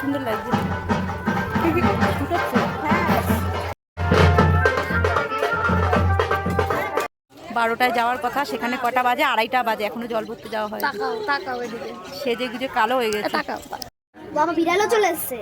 সুন্দর লাগছে। 12টায় যাওয়ার কথা, সেখানে কটা বাজে? 2:30টা বাজে, এখনো জল ভরতে যাওয়া হয়। সেজে গুজে কালো হয়ে গেছে। বাবা বিড়ালও চলে এসছে।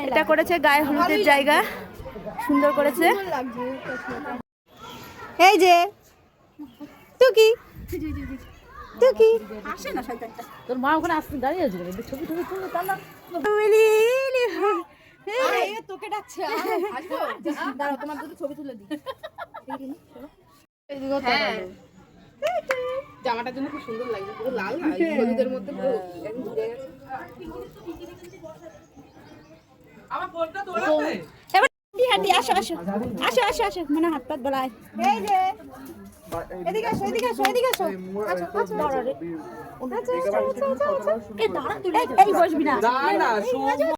এটা করেছে গায়ে হলুদের জায়গা, সুন্দর করেছে। এই যে টুকি টুকি আসে না, শয়তানটা। তোর মা ওখানে আসতে দাঁড়িয়ে আছে, ছবি ছবি তুলে তাহলে তোকে ডাকছে, দাঁড়াও তোমার দুটো ছবি তুলে দিই। জামাটার জন্য খুব সুন্দর লাগছে, পুরো লাল হলুদের মধ্যে পুরো একদম ঘুরে গেছে। আমার ফোনটা তোলাতে এবার হাঁটি আসো আসো আসো আসো আসো, মানে হাত পাত বলায়। এই যে এদিকে আসো এদিকে আসো এদিকে আসো। আচ্ছা আচ্ছা দাঁড়া রে, এই দাঁড়া তুই এই বসবি না।